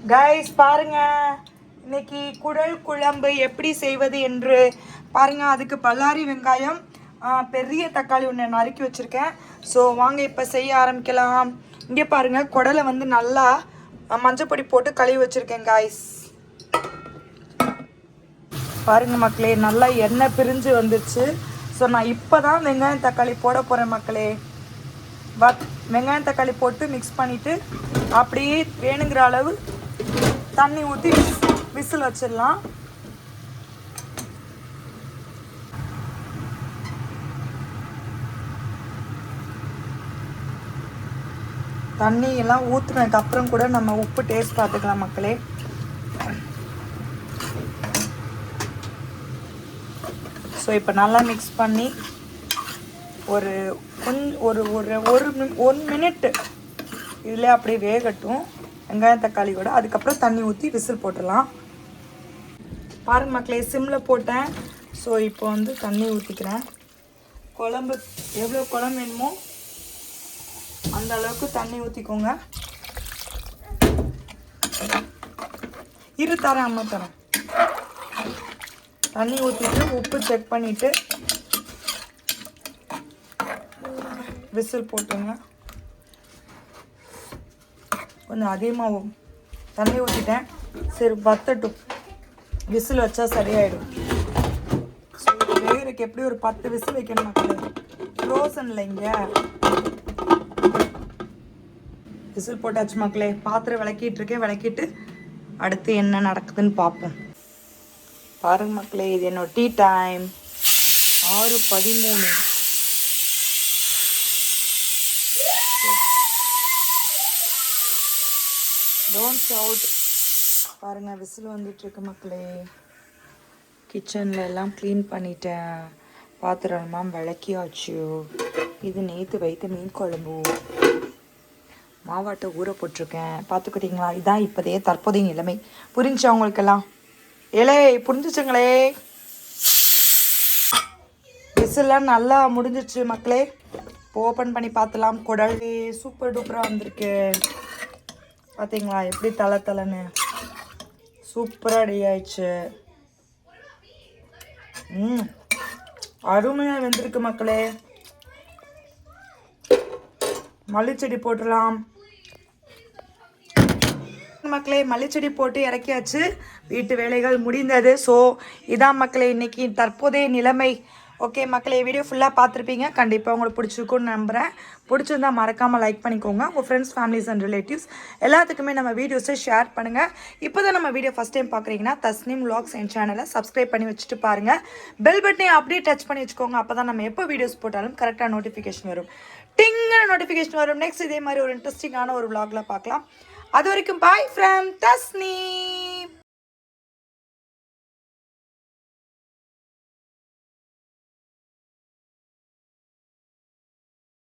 Guys பாருங்க, இன்னைக்கு குடல் குழம்பு எப்படி செய்வது என்று பாருங்க. அதுக்கு பல்லாரி வெங்காயம், பெரிய தக்காளி ஒன்று நறுக்கி வச்சுருக்கேன். ஸோ வாங்க இப்போ செய்ய ஆரம்பிக்கலாம். இங்கே பாருங்க, குடலை வந்து நல்லா மஞ்சப்பொடி போட்டு கழுவி வச்சுருக்கேன் கைஸ். பாருங்க மக்களே, நல்லா எண்ணெய் பிரிஞ்சு வந்துச்சு. ஸோ நான் இப்போ தான் வெங்காயம் தக்காளி போட போகிறேன் மக்களே. வெங்காயம் தக்காளி போட்டு மிக்ஸ் பண்ணிவிட்டு அப்படியே வேணுங்கிற அளவு தண்ணி ஊற்றி விசில் வச்சிடலாம். தண்ணி எல்லாம் ஊற்றுனதுக்கு அப்புறம் கூட நம்ம உப்பு டேஸ்ட் பார்த்துக்கலாம் மக்களே. ஸோ இப்போ நல்லா மிக்ஸ் பண்ணி ஒரு ஒன் மினிட் இதில் அப்படியே வேகட்டும் வெங்காயம் தக்காளி கூட. அதுக்கப்புறம் தண்ணி ஊற்றி விசில் போட்டுடலாம். பாருங்க மக்களே, சிம்மில் போட்டேன். ஸோ இப்போ வந்து தண்ணி ஊற்றிக்கிறேன். குழம்பு எவ்வளோ குழம்பு வேணுமோ அந்த அளவுக்கு தண்ணி ஊற்றிக்கோங்க. தரேன் அம்மா தரேன். தண்ணி ஊற்றிட்டு உப்பு செக் பண்ணிவிட்டு விசில் போட்டுங்க. கொஞ்சம் அதிகமாக தண்ணி ஊற்றிட்டேன். சரி வத்தட்டும், விசில் வச்சா சரியாயிடும். ஸோ இது வேகிறதுக்கு எப்படி ஒரு 10 விசில் வைக்கணும் மக்களே. ஃப்ரோசனில் இங்கே விசில் போட்டாச்சு மக்களே. பாத்திரம் விளக்கிட்டுருக்கேன். விளக்கிட்டு அடுத்து என்ன நடக்குதுன்னு பார்ப்போம். பாருங்க மக்களே, இது என்னோட டீ டைம். 6:13. Don't shout. பாருங்கள், விசில் வந்துட்டுருக்கு மக்களே. கிச்சனில் எல்லாம் க்ளீன் பண்ணிட்டேன். பாத்திரம்லாம் விளக்கியாச்சு. இது நேற்று வைத்த மீன் குழம்பு. மாவாட்டை ஊற போட்டிருக்கேன். பார்த்துக்கிட்டீங்களா? இதுதான் இப்போதைய தற்போதைய நிலைமை. புரிஞ்சா உங்களுக்கெல்லாம்? புரிஞ்சிச்சுங்களே. விசில்லாம் நல்லா முடிஞ்சிச்சு மக்களே. ஓப்பன் பண்ணி பார்த்துலாம். குடல் சூப்பர் டூப்பராக வந்திருக்கு. பார்த்தீங்களா எப்படி தலைன்னு சூப்பராக ரெடி ஆயிடுச்சு. அருமையாக வெந்திருக்கு மக்களே. மல்லிச்செடி போட்டுடலாம் மக்களே. மல்லிச்செடி போட்டு இறக்கியாச்சு. வீட்டு வேலைகள் முடிந்தது. ஸோ இதான் மக்களே இன்னைக்கு தற்போதைய நிலைமை. ஓகே மக்களே, வீடியோ ஃபுல்லாக பார்த்துருப்பீங்க. கண்டிப்பாக உங்களுக்கு பிடிச்சிருக்குன்னு நம்புகிறேன். பிடிச்சிருந்தா மறக்காமல் லைக் பண்ணிக்கோங்க. உங்கள் ஃப்ரெண்ட்ஸ், ஃபேமிலிஸ் அண்ட் ரிலேட்டிவ்ஸ் எல்லாத்துக்குமே நம்ம வீடியோஸை ஷேர் பண்ணுங்கள். இப்போ தான் நம்ம வீடியோ ஃபஸ்ட் டைம் பார்க்குறீங்கன்னா தஸ்னீம் வ்ளாக்ஸ் என் சேனலை சப்ஸ்கிரைப் பண்ணி வச்சுட்டு பாருங்கள். பெல் பட்டனை அப்படியே டச் பண்ணி வச்சுக்கோங்க. அப்போ தான் நம்ம எப்போ வீடியோஸ் போட்டாலும் கரெக்டாக நோட்டிஃபிகேஷன் வரும். டிங்கிற நோட்டிஃபிகேஷன் வரும். நெக்ஸ்ட் இதே மாதிரி ஒரு இன்ட்ரெஸ்டிங்கான ஒரு வ்ளாகில் பார்க்கலாம். அது வரைக்கும் பாய் ஃப்ரம் தஸ்னீம்.